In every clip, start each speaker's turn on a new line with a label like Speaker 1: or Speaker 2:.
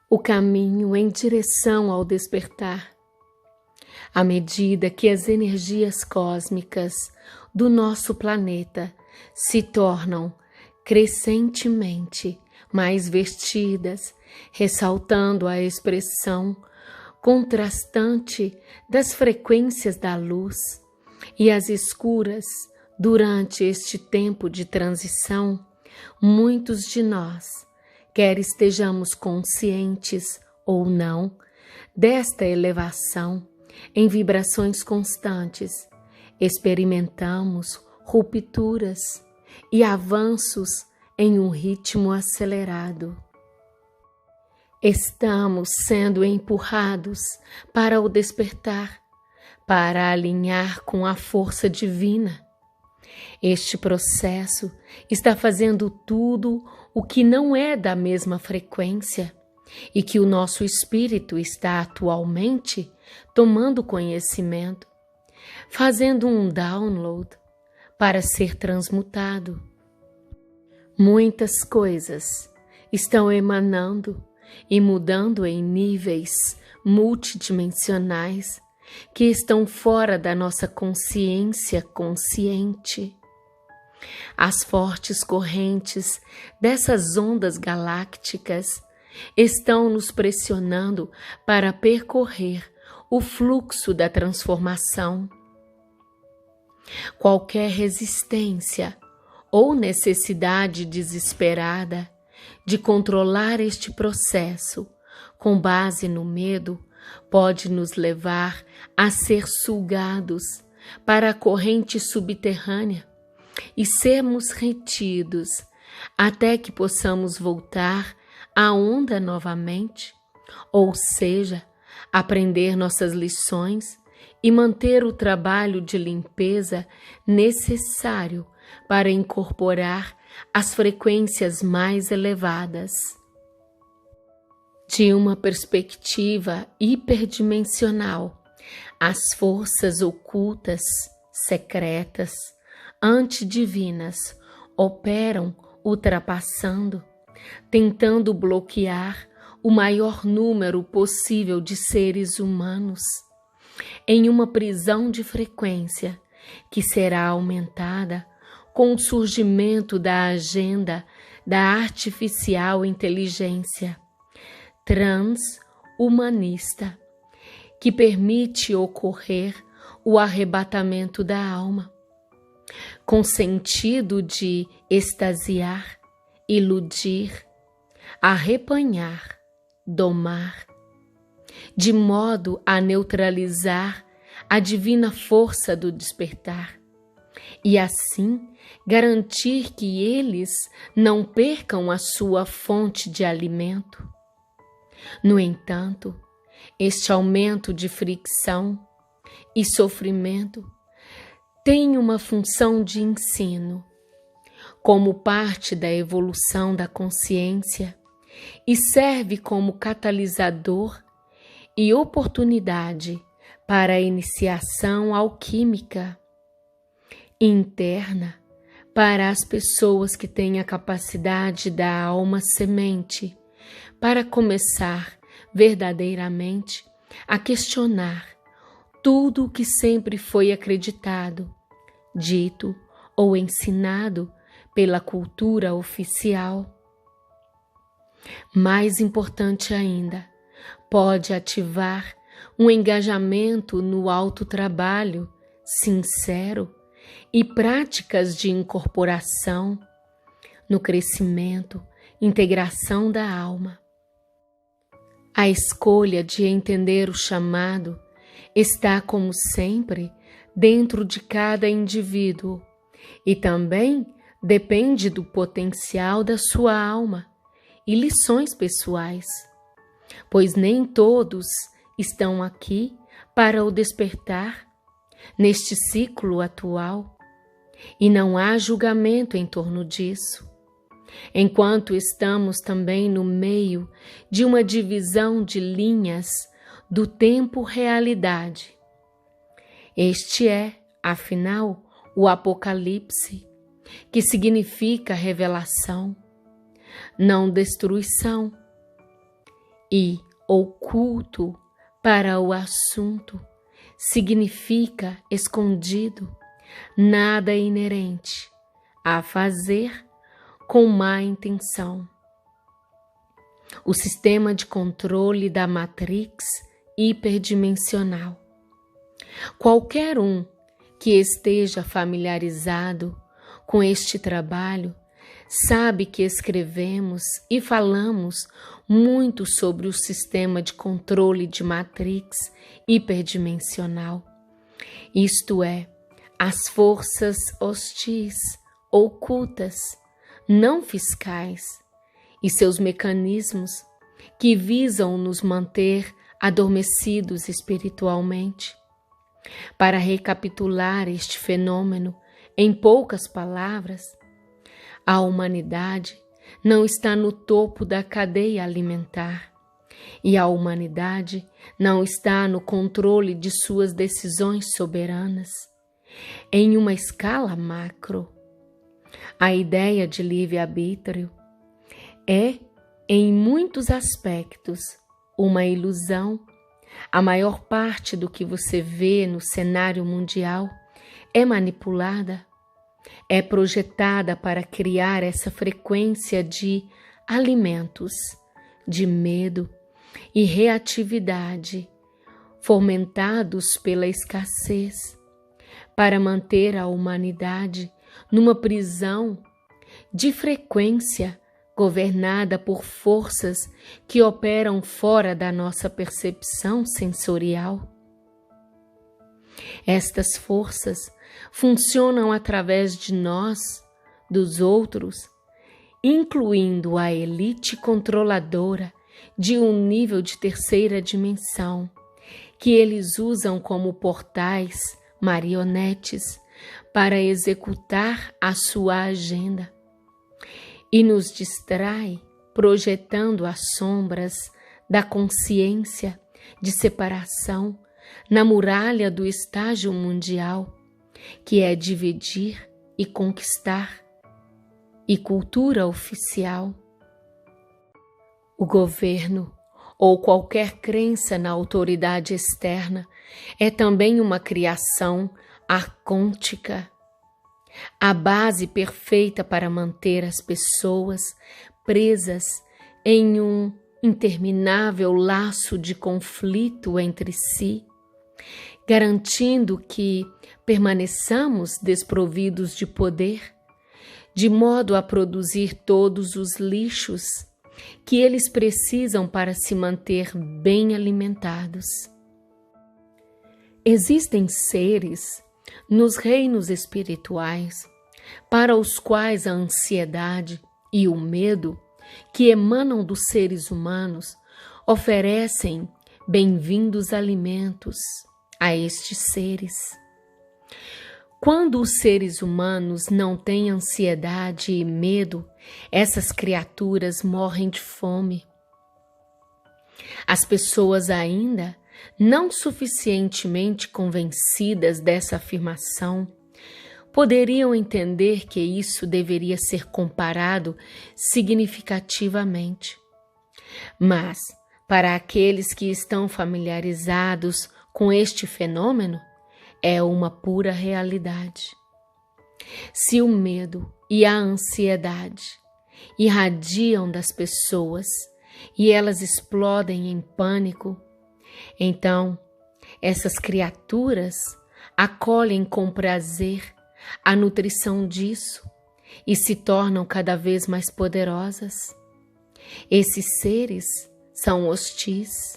Speaker 1: o caminho em direção ao despertar. À medida que as energias cósmicas do nosso planeta se tornam crescentemente mais vestidas, ressaltando a expressão contrastante das frequências da luz e as escuras durante este tempo de transição, muitos de nós, quer estejamos conscientes ou não, desta elevação em vibrações constantes, experimentamos rupturas e avanços em um ritmo acelerado. Estamos sendo empurrados para o despertar, para alinhar com a força divina. Este processo está fazendo tudo o que não é da mesma frequência e que o nosso espírito está atualmente tomando conhecimento, fazendo um download para ser transmutado. Muitas coisas estão emanando e mudando em níveis multidimensionais que estão fora da nossa consciência consciente. As fortes correntes dessas ondas galácticas estão nos pressionando para percorrer o fluxo da transformação. Qualquer resistência ou necessidade desesperada de controlar este processo com base no medo pode nos levar a ser sugados para a corrente subterrânea e sermos retidos até que possamos voltar à onda novamente, ou seja, aprender nossas lições e manter o trabalho de limpeza necessário para incorporar as frequências mais elevadas. De uma perspectiva hiperdimensional, as forças ocultas, secretas, antidivinas operam ultrapassando, tentando bloquear o maior número possível de seres humanos em uma prisão de frequência que será aumentada com o surgimento da agenda da artificial inteligência transhumanista, que permite ocorrer o arrebatamento da alma, com sentido de extasiar, iludir, arrepanhar, domar, de modo a neutralizar a divina força do despertar e assim garantir que eles não percam a sua fonte de alimento. No entanto, este aumento de fricção e sofrimento tem uma função de ensino, como parte da evolução da consciência, e serve como catalisador e oportunidade para a iniciação alquímica interna para as pessoas que têm a capacidade da alma semente para começar verdadeiramente a questionar tudo o que sempre foi acreditado, dito ou ensinado pela cultura oficial. Mais importante ainda, pode ativar um engajamento no autotrabalho sincero e práticas de incorporação, no crescimento, integração da alma. A escolha de entender o chamado está, como sempre, dentro de cada indivíduo e também depende do potencial da sua alma e lições pessoais, pois nem todos estão aqui para o despertar neste ciclo atual e não há julgamento em torno disso. Enquanto estamos também no meio de uma divisão de linhas do tempo-realidade. Este é, afinal, o Apocalipse, que significa revelação, não destruição. e oculto para o assunto significa escondido, nada inerente a fazer com má intenção. O sistema de controle da matrix hiperdimensional. Qualquer um que esteja familiarizado com este trabalho sabe que escrevemos e falamos muito sobre o sistema de controle de matrix hiperdimensional, isto é, as forças hostis, ocultas, não fiscais e seus mecanismos que visam nos manter adormecidos espiritualmente. Para recapitular este fenômeno em poucas palavras, a humanidade não está no topo da cadeia alimentar e a humanidade não está no controle de suas decisões soberanas. Em uma escala macro, a ideia de livre-arbítrio é, em muitos aspectos, uma ilusão. A maior parte do que você vê no cenário mundial é manipulada, é projetada para criar essa frequência de alimentos, de medo e reatividade, fomentados pela escassez, para manter a humanidade numa prisão de frequência governada por forças que operam fora da nossa percepção sensorial. Estas forças funcionam através de nós, dos outros, incluindo a elite controladora de um nível de terceira dimensão, que eles usam como portais, marionetes, para executar a sua agenda. E nos distrai, projetando as sombras da consciência de separação na muralha do estágio mundial, que é dividir e conquistar, e cultura oficial. O governo ou qualquer crença na autoridade externa é também uma criação arcôntica, a base perfeita para manter as pessoas presas em um interminável laço de conflito entre si, garantindo que permaneçamos desprovidos de poder, de modo a produzir todos os lixos que eles precisam para se manter bem alimentados. Existem seres nos reinos espirituais para os quais a ansiedade e o medo que emanam dos seres humanos oferecem bem-vindos alimentos a estes seres. Quando os seres humanos não têm ansiedade e medo, essas criaturas morrem de fome. As pessoas ainda não suficientemente convencidas dessa afirmação poderiam entender que isso deveria ser comparado significativamente. Mas, para aqueles que estão familiarizados com este fenômeno, é uma pura realidade. Se o medo e a ansiedade irradiam das pessoas e elas explodem em pânico, então essas criaturas acolhem com prazer a nutrição disso e se tornam cada vez mais poderosas. Esses seres são hostis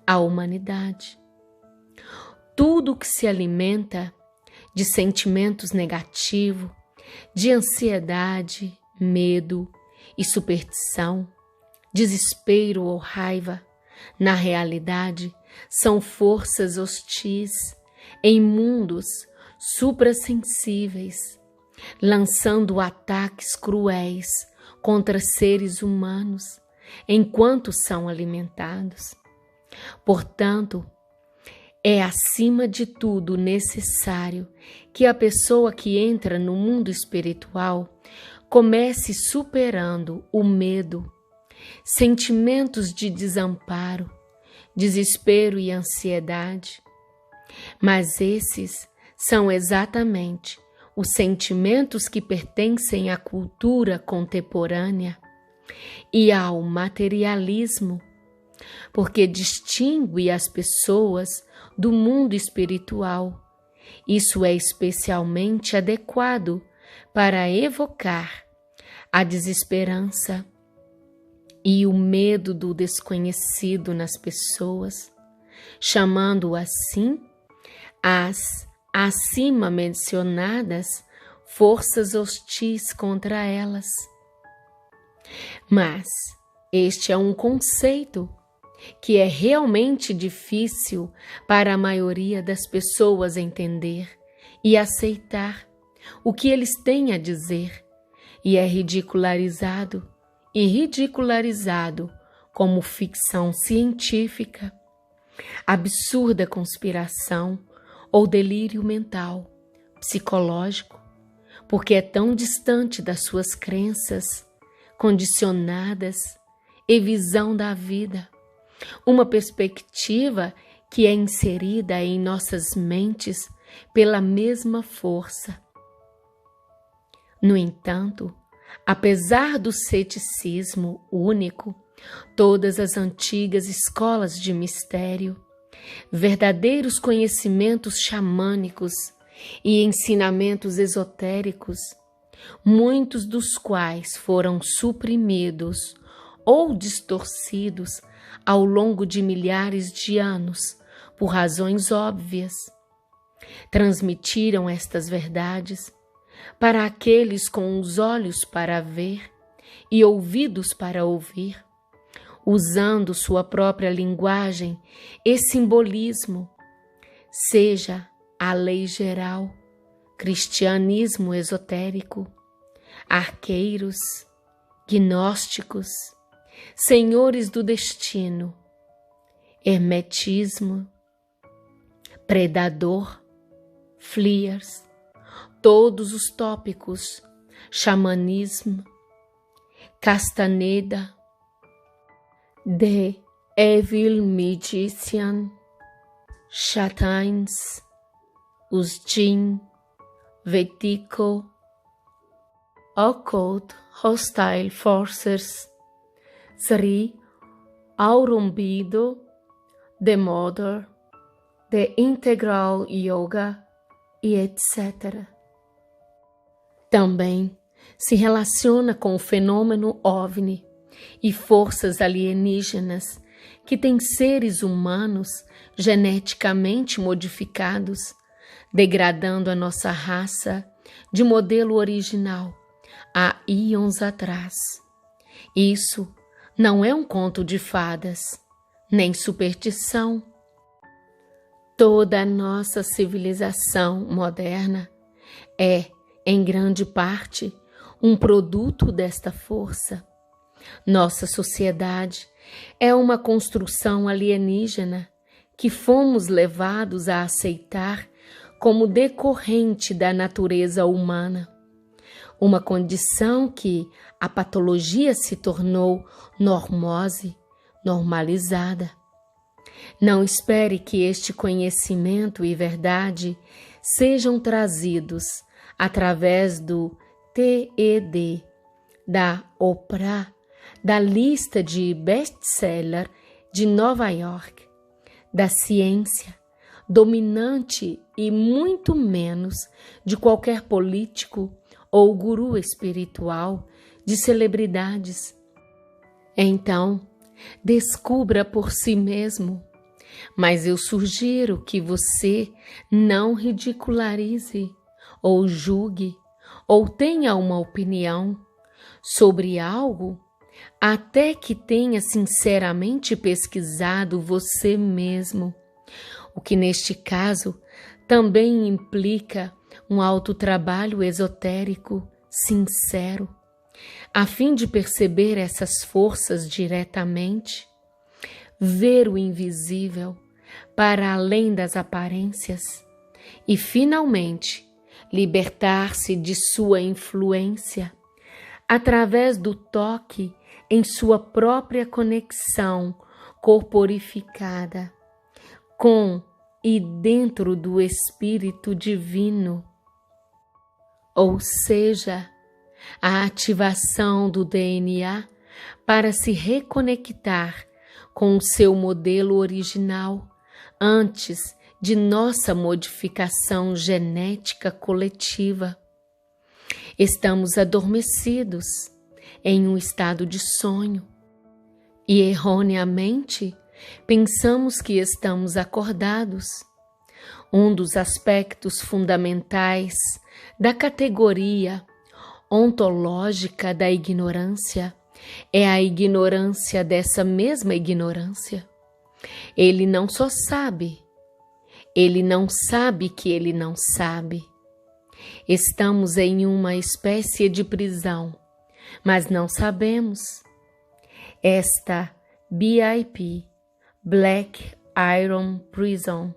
Speaker 1: à humanidade. Tudo que se alimenta de sentimentos negativos, de ansiedade, medo e superstição, desespero ou raiva, na realidade, são forças hostis em mundos suprassensíveis, lançando ataques cruéis contra seres humanos enquanto são alimentados. Portanto, é acima de tudo necessário que a pessoa que entra no mundo espiritual comece superando o medo sentimentos de desamparo, desespero e ansiedade. Mas esses são exatamente os sentimentos que pertencem à cultura contemporânea e ao materialismo, porque distingue as pessoas do mundo espiritual. Isso é especialmente adequado para evocar a desesperança e o medo do desconhecido nas pessoas, chamando assim as acima mencionadas forças hostis contra elas. Mas este é um conceito que é realmente difícil para a maioria das pessoas entender e aceitar o que eles têm a dizer, e é ridicularizado como ficção científica, absurda conspiração ou delírio mental, psicológico, porque é tão distante das suas crenças condicionadas e visão da vida, uma perspectiva que é inserida em nossas mentes pela mesma força. No entanto, apesar do ceticismo único, todas as antigas escolas de mistério, verdadeiros conhecimentos xamânicos e ensinamentos esotéricos, muitos dos quais foram suprimidos ou distorcidos ao longo de milhares de anos por razões óbvias, transmitiram estas verdades para aqueles com os olhos para ver e ouvidos para ouvir, usando sua própria linguagem e simbolismo, seja a lei geral, cristianismo esotérico, arqueiros, gnósticos, senhores do destino, hermetismo, predador, fleers, todos os tópicos, xamanismo, Castaneda, The Evil Magician, Chatins, os Jinn, Vetico, Occult Hostile Forces, Sri Aurobindo, The Mother, The Integral Yoga e etc. Também se relaciona com o fenômeno OVNI e forças alienígenas que têm seres humanos geneticamente modificados, degradando a nossa raça de modelo original há íons atrás. Isso não é um conto de fadas, nem superstição. Toda a nossa civilização moderna é, em grande parte, um produto desta força. Nossa sociedade é uma construção alienígena que fomos levados a aceitar como decorrente da natureza humana, uma condição que a patologia se tornou normose, normalizada. Não espere que este conhecimento e verdade sejam trazidos através do TED, da Oprah, da lista de best-seller de Nova York, da ciência dominante e muito menos de qualquer político ou guru espiritual de celebridades. Então, descubra por si mesmo, mas eu sugiro que você não ridicularize ou julgue ou tenha uma opinião sobre algo até que tenha sinceramente pesquisado você mesmo, o que neste caso também implica um autotrabalho esotérico sincero, a fim de perceber essas forças diretamente, ver o invisível para além das aparências e, finalmente, libertar-se de sua influência através do toque em sua própria conexão corporificada com e dentro do Espírito Divino, ou seja, a ativação do DNA para se reconectar com o seu modelo original antes de nossa modificação genética coletiva. Estamos adormecidos em um estado de sonho e erroneamente pensamos que estamos acordados. Um dos aspectos fundamentais da categoria ontológica da ignorância é a ignorância dessa mesma ignorância. Ele não só sabe, ele não sabe que ele não sabe. Estamos em uma espécie de prisão, mas não sabemos. Esta BIP, Black Iron Prison,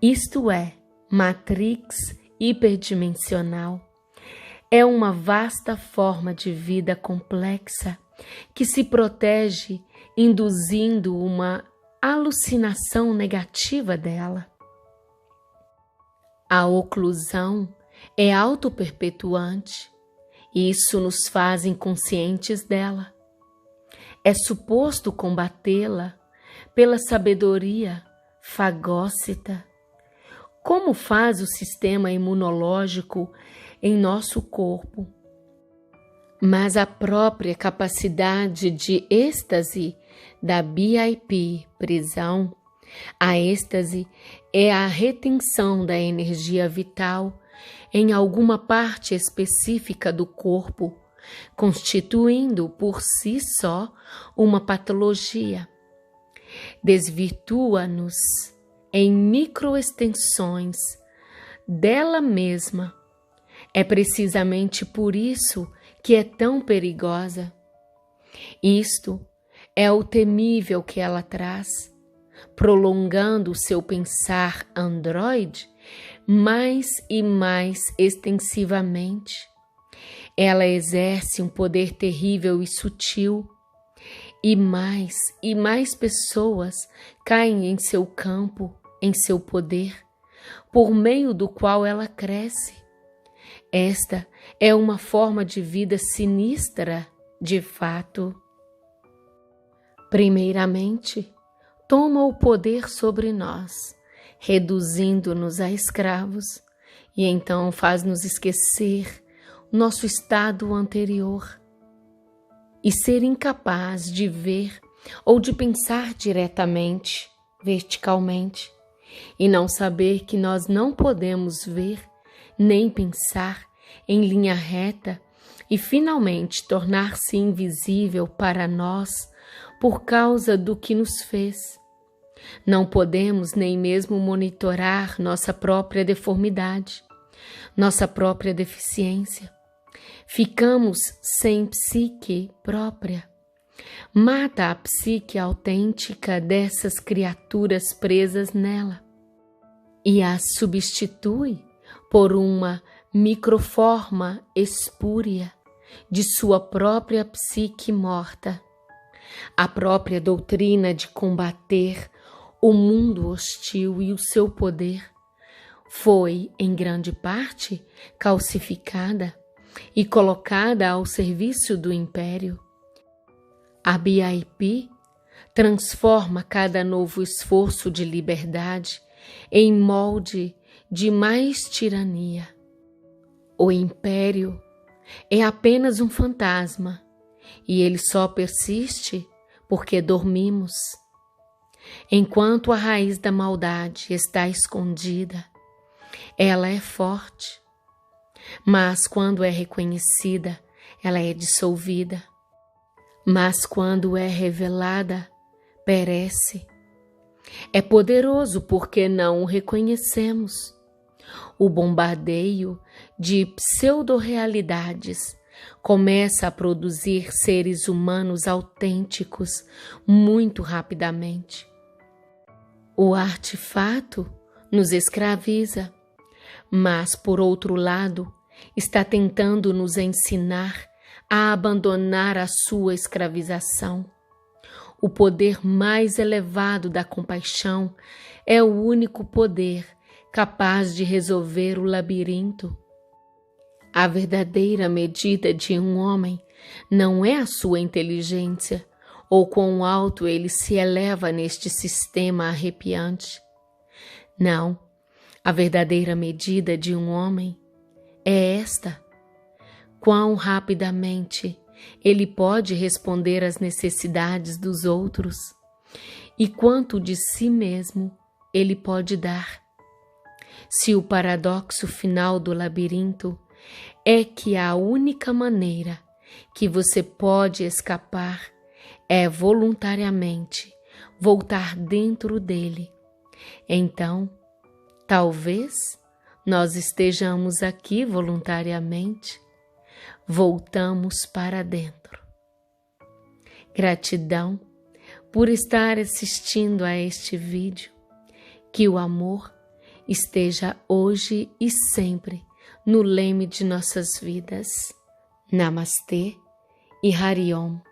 Speaker 1: isto é, Matrix hiperdimensional, é uma vasta forma de vida complexa que se protege induzindo uma alucinação negativa dela. A oclusão é autoperpetuante e isso nos faz inconscientes dela. É suposto combatê-la pela sabedoria fagócita, como faz o sistema imunológico em nosso corpo. Mas a própria capacidade de êxtase da BIP, prisão, a êxtase é a retenção da energia vital em alguma parte específica do corpo, constituindo por si só uma patologia. Desvirtua-nos em microextensões dela mesma. É precisamente por isso que é tão perigosa. Isto é o temível que ela traz, prolongando o seu pensar androide mais e mais extensivamente. Ela exerce um poder terrível e sutil, e mais pessoas caem em seu campo, em seu poder, por meio do qual ela cresce. Esta é uma forma de vida sinistra, de fato. Primeiramente, toma o poder sobre nós, reduzindo-nos a escravos, e então faz-nos esquecer nosso estado anterior e ser incapaz de ver ou de pensar diretamente, verticalmente, e não saber que nós não podemos ver nem pensar em linha reta e finalmente tornar-se invisível para nós por causa do que nos fez. Não podemos nem mesmo monitorar nossa própria deformidade, nossa própria deficiência. Ficamos sem psique própria. Mata a psique autêntica dessas criaturas presas nela e a substitui por uma microforma espúria de sua própria psique morta. A própria doutrina de combater o mundo hostil e o seu poder foi, em grande parte, calcificada e colocada ao serviço do império. A BIP transforma cada novo esforço de liberdade em molde de mais tirania. O império é apenas um fantasma e ele só persiste porque dormimos. Enquanto a raiz da maldade está escondida, ela é forte, mas quando é reconhecida, ela é dissolvida. Mas quando é revelada, perece. É poderoso porque não o reconhecemos. O bombardeio de pseudo-realidades começa a produzir seres humanos autênticos muito rapidamente. O artefato nos escraviza, mas, por outro lado, está tentando nos ensinar a abandonar a sua escravização. O poder mais elevado da compaixão é o único poder capaz de resolver o labirinto. A verdadeira medida de um homem não é a sua inteligência ou quão alto ele se eleva neste sistema arrepiante. Não, a verdadeira medida de um homem é esta: quão rapidamente ele pode responder às necessidades dos outros e quanto de si mesmo ele pode dar. Se o paradoxo final do labirinto é que a única maneira que você pode escapar é voluntariamente voltar dentro dele, então, talvez nós estejamos aqui voluntariamente. Voltamos para dentro. Gratidão por estar assistindo a este vídeo. Que o amor esteja hoje e sempre no leme de nossas vidas. Namastê e Hari Om.